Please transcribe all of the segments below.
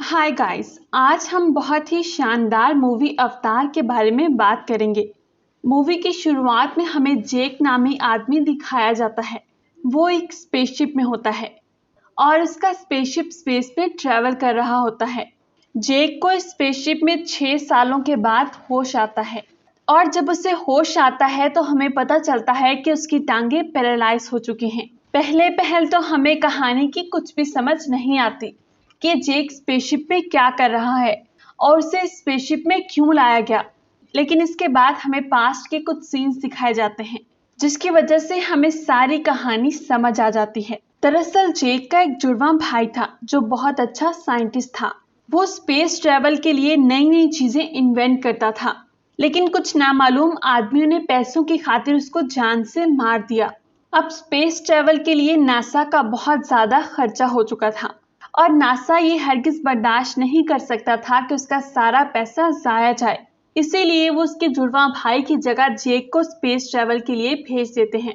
Hi guys, आज हम बहुत ही शानदार मूवी अवतार के बारे में बात करेंगे। मूवी की शुरुआत में हमें जेक नामी आदमी दिखाया जाता है। वो एक स्पेसशिप में होता है और उसका स्पेसशिप स्पेस में ट्रैवल कर रहा होता है। जेक को इस स्पेसशिप में 6 सालों के बाद होश आता है और जब उसे होश आता है तो हमें पता चलता है कि उसकी टांगे पैरालाइज हो चुकी हैं। पहले पहल तो हमें कहानी की कुछ भी समझ नहीं आती कि जेक स्पेसशिप में क्या कर रहा है और उसे स्पेसशिप में क्यों लाया गया। लेकिन इसके बाद हमें पास्ट के कुछ सीन्स दिखाए जाते हैं जिसकी वजह से हमें सारी कहानी समझ आ जाती है। दरअसल जेक का एक जुड़वा भाई था जो बहुत अच्छा साइंटिस्ट था। वो स्पेस ट्रैवल के लिए नई नई चीजें इन्वेंट करता था, लेकिन कुछ नामालूम आदमियों ने पैसों की खातिर उसको जान से मार दिया। अब स्पेस ट्रैवल के लिए नासा का बहुत ज्यादा खर्चा हो चुका था और नासा ये हरगिज बर्दाश्त नहीं कर सकता था कि उसका सारा पैसा जाया जाए। इसीलिए वो उसके जुड़वा भाई की जगह जेक को स्पेस ट्रैवल के लिए भेज देते हैं।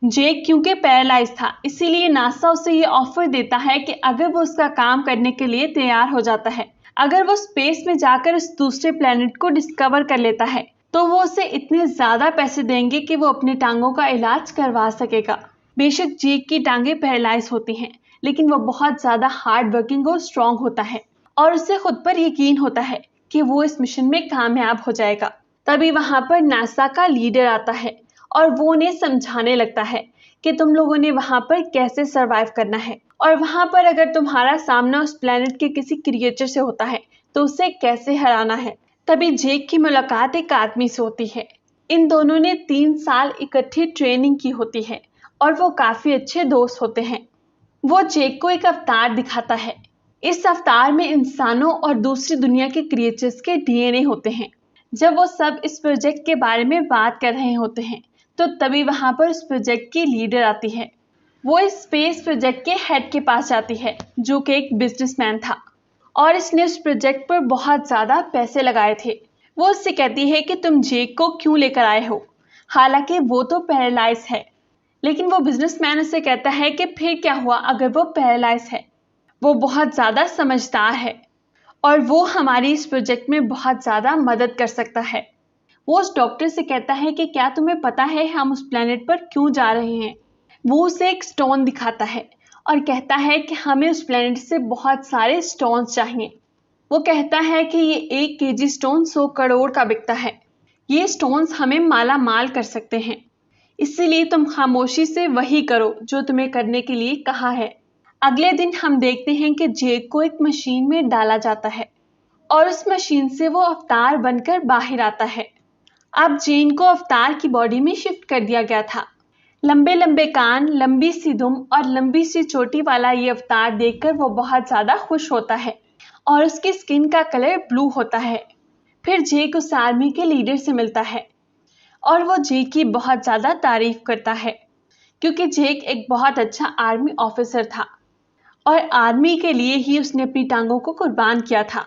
जेक क्योंकि पैरालाइज था, इसीलिए नासा उसे ये ऑफर देता है कि अगर वो उसका काम करने के लिए तैयार हो जाता है, अगर वो स्पेस में जाकर उस दूसरे प्लेनेट को डिस्कवर कर लेता है, तो वो उसे इतने ज्यादा पैसे देंगे कि वो अपनी टांगों का इलाज करवा सकेगा। बेशक जेक की टांगे पैरालाइज होती हैं, लेकिन वो बहुत ज्यादा हार्ड वर्किंग और स्ट्रांग होता है और उसे खुद पर यकीन होता है कि वो इस मिशन में कामयाब हो जाएगा। तभी वहां पर नासा का लीडर आता है और वो उन्हें समझाने लगता है कि तुम लोगों ने वहां पर कैसे सरवाइव करना है और वहां पर अगर तुम्हारा सामना उस प्लेनेट के किसी क्रिएचर से होता है तो उसे कैसे हराना है। तभी जेक की मुलाकात एक आदमी से होती है। इन दोनों ने 3 साल इकट्ठी ट्रेनिंग की होती है और वो काफी अच्छे दोस्त होते हैं। वो जेक को एक अवतार दिखाता है। इस अवतार में इंसानों और दूसरी दुनिया के क्रिएचर्स के डीएनए होते हैं। जब वो सब इस प्रोजेक्ट के बारे में बात कर रहे होते हैं तो तभी वहां पर उस प्रोजेक्ट की लीडर आती है। वो इस स्पेस प्रोजेक्ट के हेड के पास जाती है जो कि एक बिजनेसमैन था और इसने उस प्रोजेक्ट पर बहुत ज्यादा पैसे लगाए थे। वो उससे कहती है कि तुम जेक को क्यों लेकर आए हो, हालांकि वो तो पैरालाइज है। लेकिन वो बिजनेसमैन उससे कहता है कि फिर क्या हुआ अगर वो पैरालाइज है। वो बहुत ज्यादा समझदार है और वो हमारी इस प्रोजेक्ट में बहुत ज्यादा मदद कर सकता है। वो उस डॉक्टर से कहता है कि क्या तुम्हें पता है हम उस प्लेनेट पर क्यों जा रहे हैं। वो उसे एक स्टोन दिखाता है और कहता है कि हमें उस प्लेनेट से बहुत सारे स्टोन्स चाहिए। वो कहता है कि ये 1 केजी स्टोन 100 करोड़ का बिकता है। ये स्टोन्स हमें माला माल कर सकते हैं, इसीलिए तुम खामोशी से वही करो जो तुम्हें करने के लिए कहा है। अगले दिन हम देखते हैं कि जेक को एक मशीन में डाला जाता है और उस मशीन से वो अवतार बनकर बाहर आता है। अब जेन को अवतार की बॉडी में शिफ्ट कर दिया गया था। लंबे लंबे कान, लंबी सी दुम और लंबी सी चोटी वाला ये अवतार देखकर वो बहुत ज्यादा खुश होता है और उसकी स्किन का कलर ब्लू होता है। फिर जेक उस आर्मी के लीडर से मिलता है और वो जेक की बहुत ज्यादा तारीफ करता है क्योंकि जेक एक बहुत अच्छा आर्मी ऑफिसर था और आर्मी के लिए ही उसने अपनी टांगों को कुर्बान किया था।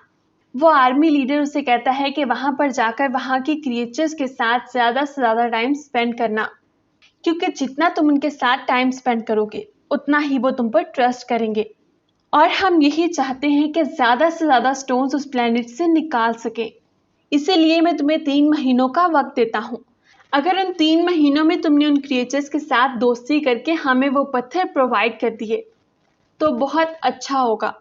वो आर्मी लीडर उसे कहता है कि वहां पर जाकर वहां की क्रिएचर्स के साथ ज्यादा से ज्यादा टाइम स्पेंड करना, क्योंकि जितना तुम उनके साथ टाइम स्पेंड करोगे उतना ही वो तुम पर ट्रस्ट करेंगे और हम यही चाहते हैं कि ज्यादा से ज्यादा स्टोन्स उस प्लेनेट से निकाल सके। इसीलिए मैं तुम्हें 3 महीनों का वक्त देता हूँ। अगर उन 3 महीनों में तुमने उन क्रिएचर्स के साथ दोस्ती करके हमें वो पत्थर प्रोवाइड कर दिए तो बहुत अच्छा होगा,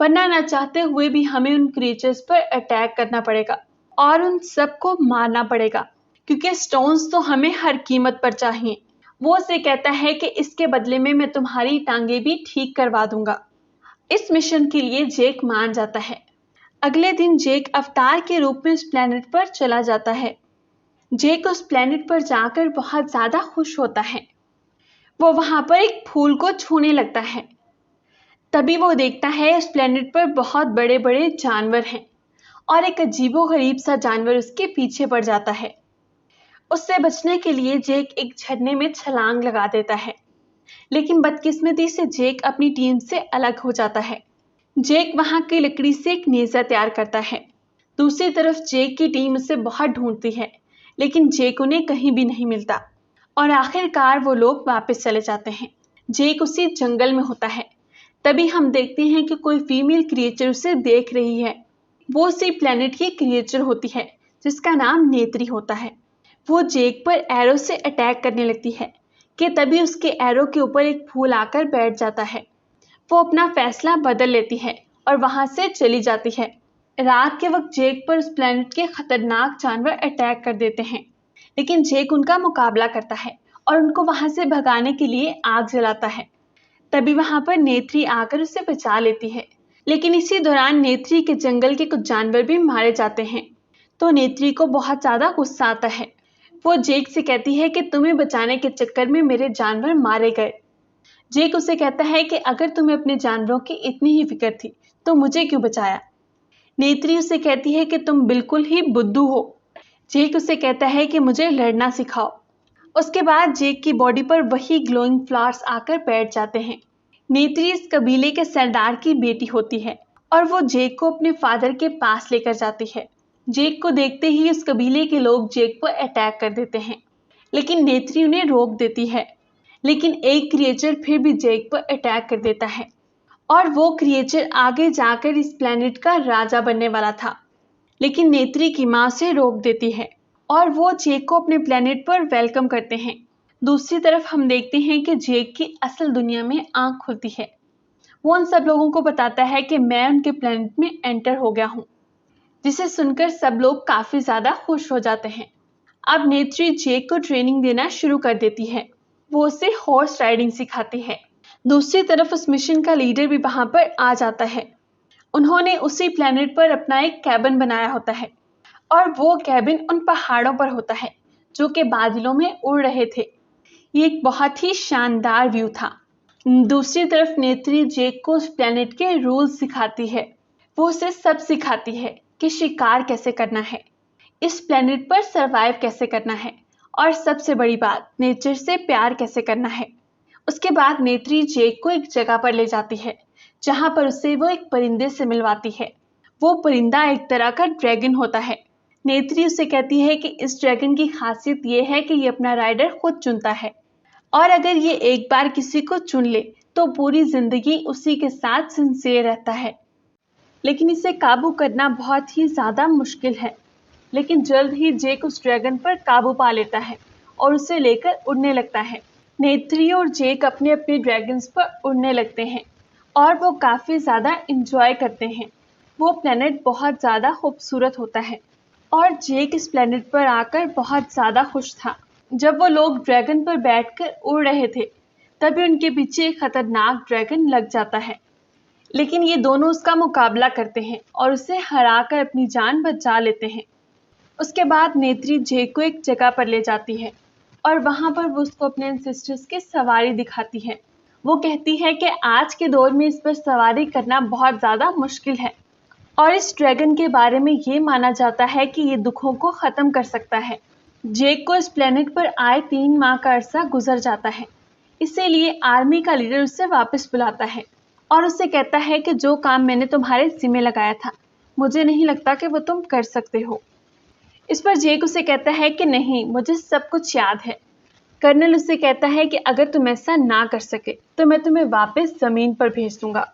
वरना ना चाहते हुए भी हमें उन क्रिएचर्स पर अटैक करना पड़ेगा और उन सबको मारना पड़ेगा, क्योंकि स्टोन्स तो हमें हर कीमत पर चाहिए। वो उसे कहता है कि इसके बदले में मैं तुम्हारी टांगे भी ठीक करवा दूंगा। इस मिशन के लिए जेक मान जाता है। अगले दिन जेक अवतार के रूप में उस प्लेनेट पर चला जाता है। जेक उस प्लेनेट पर जाकर बहुत ज्यादा खुश होता है। वो वहां पर एक फूल को छूने लगता है। तभी वो देखता है उस प्लेनेट पर बहुत बड़े बड़े जानवर हैं और एक अजीबोगरीब सा जानवर उसके पीछे पड़ जाता है। उससे बचने के लिए जेक एक झरने में छलांग लगा देता है, लेकिन बदकिस्मती से जेक अपनी टीम से अलग हो जाता है। जेक वहां की लकड़ी से एक नेजा तैयार करता है। दूसरी तरफ जेक की टीम उसे बहुत ढूंढती है, लेकिन जेक उन्हें कहीं भी नहीं मिलता और आखिरकार वो लोग वापस चले जाते हैं। जेक उसी जंगल में होता है, तभी हम देखते हैं कि कोई फीमेल क्रिएचर उसे देख रही है। वो उसी प्लेनेट की क्रिएचर होती है जिसका नाम नेत्री होता है। वो जेक पर एरो से अटैक करने लगती है कि तभी उसके एरो के ऊपर एक फूल आकर बैठ जाता है। वो अपना फैसला बदल लेती है और वहां से चली जाती है। रात के वक्त जेक पर उस प्लेनेट के खतरनाक जानवर अटैक कर देते हैं, लेकिन जेक उनका मुकाबला करता है और उनको वहां से भगाने के लिए आग जलाता है। तभी वहां पर नेत्री आकर उसे बचा लेती है, लेकिन इसी दौरान नेत्री के जंगल के कुछ जानवर भी मारे जाते हैं। तो नेत्री को बहुत ज्यादा गुस्सा आता है। वो जेक से कहती है कि तुम्हें बचाने के चक्कर में मेरे जानवर मारे गए। जेक उसे कहता है कि अगर तुम्हें अपने जानवरों की इतनी ही फिक्र थी तो मुझे क्यों बचाया। नेत्री उसे कहती है कि तुम बिल्कुल ही बुद्धू हो। जेक उसे कहता है कि मुझे लड़ना सिखाओ। उसके बाद जेक की बॉडी पर वही ग्लोइंग फ्लावर्स आकर बैठ जाते हैं। नेत्री इस कबीले के सरदार की बेटी होती है और वो जेक को अपने फादर के पास लेकर जाती है। जेक को देखते ही उस कबीले के लोग जेक पर अटैक कर देते हैं, लेकिन नेत्री उन्हें रोक देती है। लेकिन एक क्रिएचर फिर भी जेक पर अटैक कर देता है और वो क्रिएचर आगे जाकर इस प्लेनेट का राजा बनने वाला था, लेकिन नेत्री की माँ उसे रोक देती है और वो जेक को अपने प्लेनेट पर वेलकम करते हैं। दूसरी तरफ हम देखते हैं कि जेक की असल दुनिया में आंख खुलती है। वो उन सब लोगों को बताता है कि मैं उनके प्लेनेट में एंटर हो गया हूँ, जिसे सुनकर सब लोग काफी ज्यादा खुश हो जाते हैं। अब नेत्री जेक को ट्रेनिंग देना शुरू कर देती है। वो उसे हॉर्स राइडिंग सिखाती है। दूसरी तरफ उस मिशन का लीडर भी वहां पर आ जाता है। उन्होंने उसी प्लेनेट पर अपना एक कैबिन बनाया होता है और वो कैबिन उन पहाड़ों पर होता है जो कि बादलों में उड़ रहे थे। ये एक बहुत ही शानदार व्यू था। दूसरी तरफ नेत्री जेक को उस प्लेनेट के रूल्स सिखाती है। वो उसे सब सिखाती है कि शिकार कैसे करना है, इस प्लेनेट पर सरवाइव कैसे करना है और सबसे बड़ी बात नेचर से प्यार कैसे करना है। उसके बाद नेत्री जेक को एक जगह पर ले जाती है जहां पर उसे वो एक परिंदे से मिलवाती है। वो परिंदा एक तरह का ड्रैगन होता है। नेत्री उसे कहती है कि इस ड्रैगन की खासियत ये है कि ये अपना राइडर खुद चुनता है और अगर ये एक बार किसी को चुन ले तो पूरी जिंदगी उसी के साथ सिंसियर रहता है। लेकिन इसे काबू करना बहुत ही ज्यादा मुश्किल है। लेकिन जल्द ही जेक उस ड्रैगन पर काबू पा लेता है और उसे लेकर उड़ने लगता है। नेत्री और जेक अपने अपने ड्रैगन्स पर उड़ने लगते हैं और वो काफी ज्यादा इंजॉय करते हैं। वो प्लेनेट बहुत ज्यादा खूबसूरत होता है और जेक इस प्लेनेट पर आकर बहुत ज्यादा खुश था। जब वो लोग ड्रैगन पर बैठकर उड़ रहे थे तभी उनके पीछे एक खतरनाक ड्रैगन लग जाता है, लेकिन ये दोनों उसका मुकाबला करते हैं और उसे हराकर अपनी जान बचा लेते हैं। उसके बाद नेत्री जेक को एक जगह पर ले जाती है और वहां पर वो उसको अपने एंसेस्टर्स की सवारी दिखाती है। वो कहती है कि आज के दौर में इस पर सवारी करना बहुत ज़्यादा मुश्किल है और इस ड्रैगन के बारे में ये माना जाता है कि ये दुखों को ख़त्म कर सकता है। जेक को इस प्लेनेट पर आए 3 माह का अरसा गुजर जाता है, इसीलिए आर्मी का लीडर उसे वापस बुलाता है और उसे कहता है कि जो काम मैंने तुम्हारे जिम्मे लगाया था मुझे नहीं लगता कि वो तुम कर सकते हो। इस पर जेक उसे कहता है कि नहीं, मुझे सब कुछ याद है। कर्नल उसे कहता है कि अगर तुम ऐसा ना कर सके तो मैं तुम्हें वापस जमीन पर भेज दूंगा।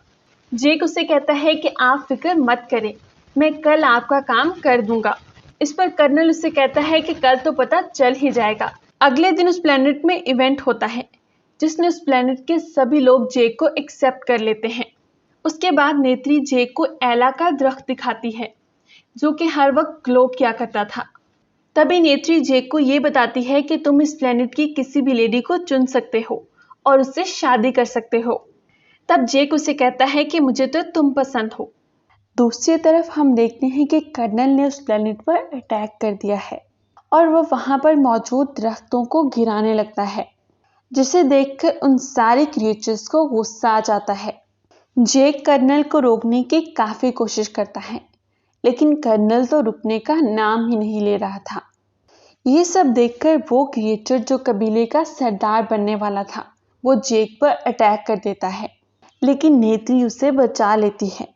जेक उसे कहता है कि आप फिक्र मत करें, मैं कल आपका काम कर दूंगा। इस पर कर्नल उसे कहता है कि कल तो पता चल ही जाएगा। अगले दिन उस प्लेनेट में इवेंट होता है जिसमें उस प्लेनेट के सभी लोग जेक को एक्सेप्ट कर लेते हैं। उसके बाद नेत्री जेक को एला का दरख्त दिखाती है जो कि हर वक्त ग्लो किया करता था। तभी नेत्री जेक को ये बताती है कि तुम इस प्लेनेट की किसी भी लेडी को चुन सकते हो और उससे शादी कर सकते हो। तब जेक उसे कहता है कि मुझे तो तुम पसंद हो। दूसरी तरफ हम देखते हैं कि कर्नल ने उस प्लेनेट पर अटैक कर दिया है और वो वहां पर मौजूद दरख्तों को गिराने लगता है, जिसे देखकर उन सारे क्रिएचर्स को गुस्सा आ जाता है। जेक कर्नल को रोकने की काफी कोशिश करता है, लेकिन कर्नल तो रुकने का नाम ही नहीं ले रहा था। ये सब देखकर वो क्रिएचर जो कबीले का सरदार बनने वाला था वो जेक पर अटैक कर देता है, लेकिन नेत्री उसे बचा लेती है।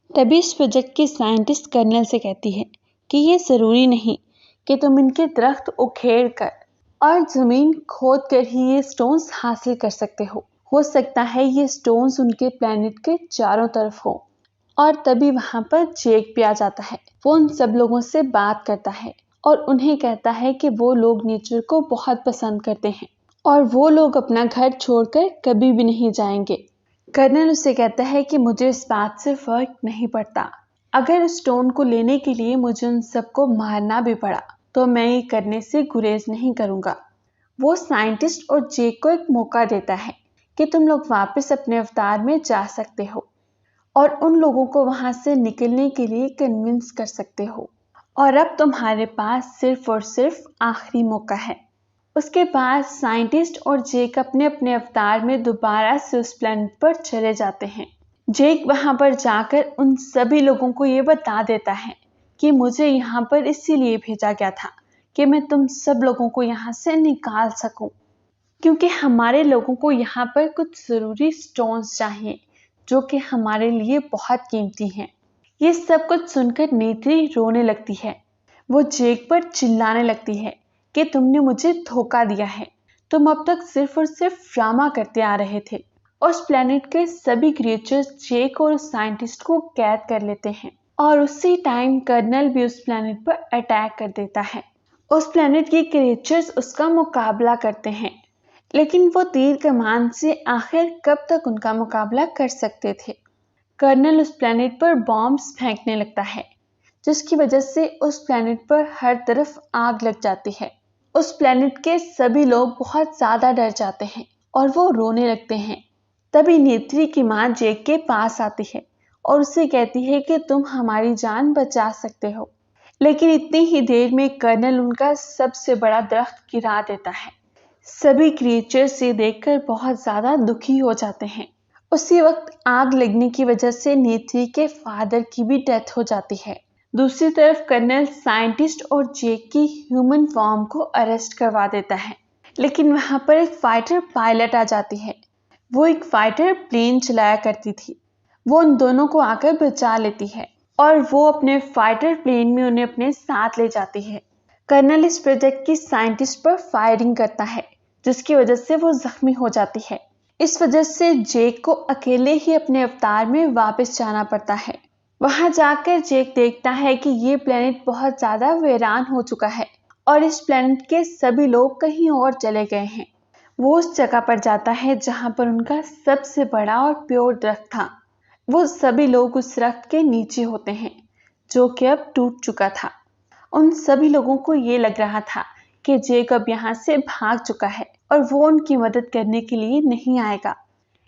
तभी इस प्रोजेक्ट की साइंटिस्ट कर्नल से कहती है कि ये जरूरी नहीं कि तुम इनके दरख्त उखेड़ कर और जमीन खोद कर ही ये स्टोन्स हासिल कर सकते हो। हो सकता है ये स्टोन्स उनके प्लेनेट के चारों तरफ हो। और तभी वहां पर जेक भी आ जाता है। वो उन सब लोगों से बात करता है और उन्हें कहता है कि वो लोग नेचर को बहुत पसंद करते हैं और वो लोग अपना घर छोड़कर कभी भी नहीं जाएंगे। कर्नल उसे कहता है कि मुझे इस बात से फर्क नहीं पड़ता, अगर उस स्टोन को लेने के लिए मुझे उन सबको मारना भी पड़ा तो मैं ये करने से गुरेज नहीं करूंगा। वो साइंटिस्ट और जेक को एक मौका देता है कि तुम लोग वापस अपने अवतार में जा सकते हो और उन लोगों को वहां से निकलने के लिए कन्विंस कर सकते हो, और अब तुम्हारे पास सिर्फ और सिर्फ आखिरी मौका है। उसके बाद साइंटिस्ट और जेक अपने अपने अवतार में दोबारा से उस प्लेनेट पर चले जाते हैं। जेक वहां पर जाकर उन सभी लोगों को ये बता देता है कि मुझे यहाँ पर इसीलिए भेजा गया था कि मैं तुम सब लोगों को यहाँ से निकाल सकूं, क्योंकि हमारे लोगों को यहाँ पर कुछ जरूरी स्टोन्स चाहिए जो कि हमारे लिए बहुत कीमती हैं। ये सब कुछ सुनकर नेत्री रोने लगती है। वो जेक पर चिल्लाने लगती है कि तुमने मुझे धोखा दिया है, तुम अब तक सिर्फ और सिर्फ ड्रामा करते आ रहे थे। उस प्लेनेट के सभी क्रिएचर्स जेक और उस साइंटिस्ट को कैद कर लेते हैं और उसी टाइम कर्नल भी उस प्लेनेट पर अटैक कर देता है। उस प्लेनेट के क्रिएचर्स उसका मुकाबला करते हैं, लेकिन वो तीर कमान से आखिर कब तक उनका मुकाबला कर सकते थे। कर्नल उस प्लेनेट पर बॉम्ब्स फेंकने लगता है, जिसकी वजह से उस प्लेनेट पर हर तरफ आग लग जाती है। उस प्लेनेट के सभी लोग बहुत ज्यादा डर जाते हैं और वो रोने लगते हैं। तभी नेत्री की माँ जेक के पास आती है और उसे कहती है कि तुम हमारी जान बचा सकते हो, लेकिन इतनी ही देर में कर्नल उनका सबसे बड़ा दरख्त गिरा देता है। सभी क्रिएचर्स ये देखकर बहुत ज्यादा दुखी हो जाते हैं। उसी वक्त आग लगने की वजह से नेत्री के फादर की भी डेथ हो जाती है। दूसरी तरफ कर्नल साइंटिस्ट और जेक की ह्यूमन फॉर्म को अरेस्ट करवा देता है, लेकिन वहां पर एक फाइटर पायलट आ जाती है। वो एक फाइटर प्लेन चलाया करती थी। वो उन दोनों को आकर बचा लेती है और वो अपने फाइटर प्लेन में उन्हें अपने साथ ले जाती है। कर्नल इस प्रोजेक्ट की साइंटिस्ट पर फायरिंग करता है, जिसकी वजह से वो जख्मी हो जाती है। इस वजह से जेक को अकेले ही अपने अवतार में वापस जाना पड़ता है। वहां जाकर जेक देखता है कि ये प्लेनेट बहुत ज्यादा वीरान हो चुका है और इस प्लेनेट के सभी लोग कहीं और चले गए हैं। वो उस जगह पर जाता है जहां पर उनका सबसे बड़ा और प्योर दरख्त था। वो सभी लोग उस दरख्त के नीचे होते हैं, जो कि अब टूट चुका था। उन सभी लोगों को ये लग रहा था कि जेक अब यहाँ से भाग चुका है और वो उनकी मदद करने के लिए नहीं आएगा,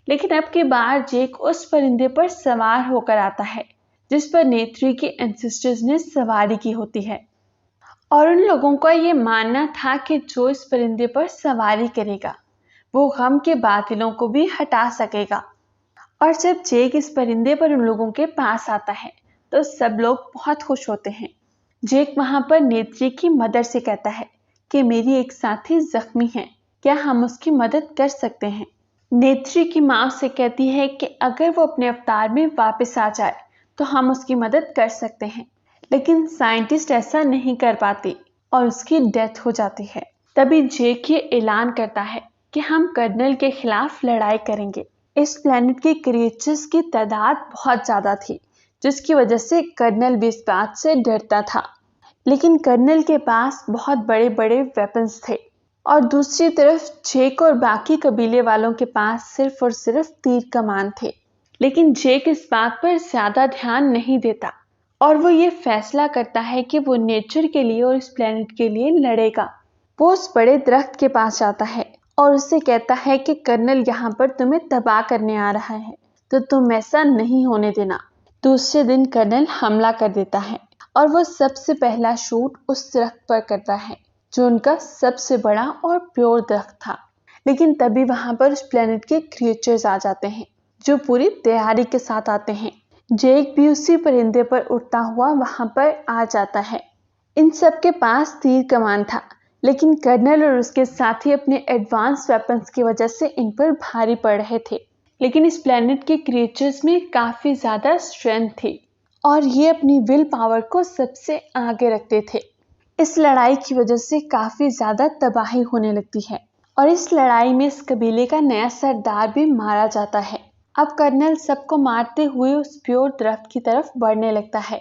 लेकिन अब की बार जेक उस परिंदे पर सवार होकर आता है जिस पर नेत्री के एंसेस्टर्स ने सवारी की होती है, और उन लोगों का ये मानना था कि जो इस परिंदे पर सवारी करेगा वो गम के बादलों को भी हटा सकेगा। और जब जेक इस परिंदे पर उन लोगों के पास आता है तो सब लोग बहुत खुश होते हैं। जेक वहां पर नेत्री की मदर से कहता है कि मेरी एक साथी जख्मी है, क्या हम उसकी मदद कर सकते हैं। नेत्री की माँ से कहती है कि अगर वो अपने अवतार में वापस आ जाए तो हम उसकी मदद कर सकते हैं, लेकिन साइंटिस्ट ऐसा नहीं कर पाती और उसकी डेथ हो जाती है। तभी जेक ये ऐलान करता है कि हम कर्नल के खिलाफ लड़ाई करेंगे। इस प्लेनेट के क्रिएचर्स की तादाद बहुत ज्यादा थी, जिसकी वजह से कर्नल भी इस बात से डरता था, लेकिन कर्नल के पास बहुत बड़े बड़े वेपन्स थे और दूसरी तरफ जेक और बाकी कबीले वालों के पास सिर्फ और सिर्फ तीर कमान थे। लेकिन जेक इस बात पर ज्यादा ध्यान नहीं देता और वो ये फैसला करता है कि वो नेचर के लिए और इस प्लेनेट के लिए लड़ेगा। वो उस बड़े दरख्त के पास जाता है और उससे कहता है कि कर्नल यहाँ पर तुम्हें तबाह करने आ रहा है, तो तुम ऐसा नहीं होने देना। दूसरे दिन कर्नल हमला कर देता है और वो सबसे पहला शूट उस दरख्त पर करता है जो उनका सबसे बड़ा और प्योर दरख्त था। लेकिन तभी वहां पर उस प्लेनेट के क्रिएचर्स आ जाते हैं जो पूरी तैयारी के साथ आते हैं। जेक भी उसी परिंदे पर उड़ता हुआ वहां पर आ जाता है। इन सब के पास तीर कमान था, लेकिन कर्नल और उसके साथी अपने एडवांस वेपन्स की वजह से इन पर भारी पड़ रहे थे। लेकिन इस प्लेनेट के क्रिएचर्स में काफी ज्यादा स्ट्रेंथ थी और ये अपनी विल पावर को सबसे आगे रखते थे। इस लड़ाई की वजह से काफी ज्यादा तबाही होने लगती है और इस लड़ाई में इस कबीले का नया सरदार भी मारा जाता है। अब कर्नल सबको मारते हुए उस प्योर दरख्त की तरफ बढ़ने लगता है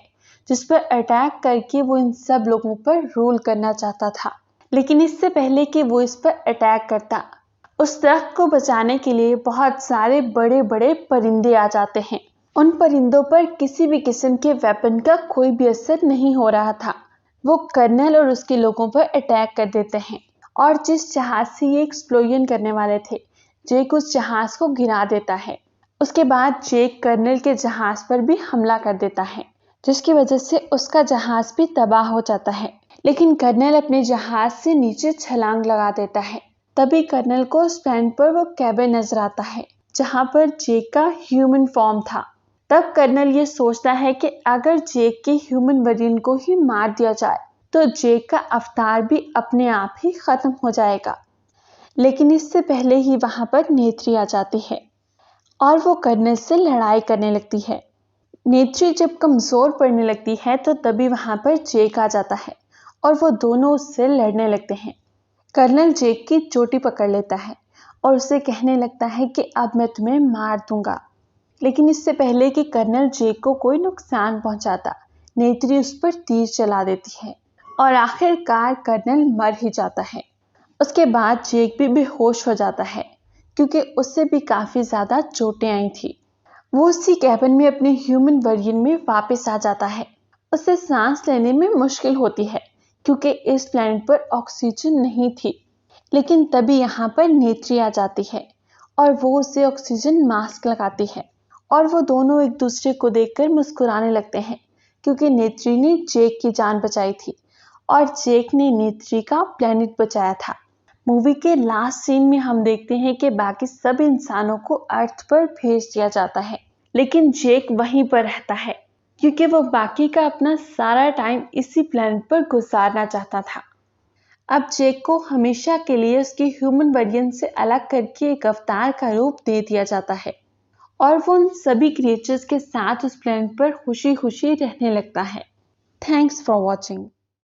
जिस पर अटैक करके वो इन सब लोगों पर रूल करना चाहता था। लेकिन इससे पहले कि वो इस पर अटैक करता, उस दरख्त को बचाने के लिए बहुत सारे बड़े बड़े परिंदे आ जाते हैं। उन परिंदों पर किसी भी किस्म के वेपन का कोई भी असर नहीं हो रहा था। वो कर्नल और उसके लोगों पर अटैक कर देते हैं और जिस जहाज से ये एक्सप्लोजन करने वाले थे, जेक उस जहाज को गिरा देता है। उसके बाद जेक कर्नल के जहाज पर भी हमला कर देता है जिसकी वजह से उसका जहाज भी तबाह हो जाता है। लेकिन कर्नल अपने जहाज से नीचे छलांग लगा देता है। तभी कर्नल को उस प्लैनेट पर वो कैबिन नजर आता है जहां पर जेक का ह्यूमन फॉर्म था। तब कर्नल ये सोचता है कि अगर जेक के ह्यूमन वेरिएंट को ही मार दिया जाए तो जेक का अवतार भी अपने आप ही खत्म हो जाएगा। लेकिन इससे पहले ही वहां पर नेत्री आ जाती है और वो कर्नल से लड़ाई करने लगती है। नेत्री जब कमजोर पड़ने लगती है तो तभी वहां पर जेक आ जाता है और वो दोनों उससे लड़ने लगते हैं। कर्नल जेक की चोटी पकड़ लेता है और उसे कहने लगता है कि अब मैं तुम्हें मार दूंगा। लेकिन इससे पहले कि कर्नल जेक को कोई नुकसान पहुंचाता, नेत्री उस पर तीर चला देती है और आखिरकार कर्नल मर ही जाता है। उसके बाद जेक भी बेहोश हो जाता है क्योंकि उससे भी काफी ज्यादा चोटें आई थी। वो उसी कैबिन में अपने ह्यूमन वेरिएंट में वापस आ जाता है। उसे सांस लेने में मुश्किल होती है क्योंकि इस प्लैनेट पर ऑक्सीजन नहीं थी। लेकिन तभी यहाँ पर नेत्री आ जाती है और वो उसे ऑक्सीजन मास्क लगाती है और वो दोनों एक दूसरे को देखकर मुस्कुराने लगते हैं क्योंकि नेत्री ने जेक की जान बचाई थी और जेक ने नेत्री का प्लैनेट बचाया था। मूवी के लास्ट सीन में हम देखते हैं कि बाकी सब इंसानों को अर्थ पर भेज दिया जाता है, लेकिन जेक वहीं पर रहता है क्योंकि वो बाकी का अपना सारा टाइम इसी प्लैनेट पर गुजारना चाहता था। अब जेक को हमेशा के लिए उसके ह्यूमन वेरिएंट से अलग करके एक अवतार का रूप दे दिया जाता है और वो उन सभी क्रिएचर्स के साथ उस प्लैनेट पर खुशी खुशी रहने लगता है। Thanks for watching.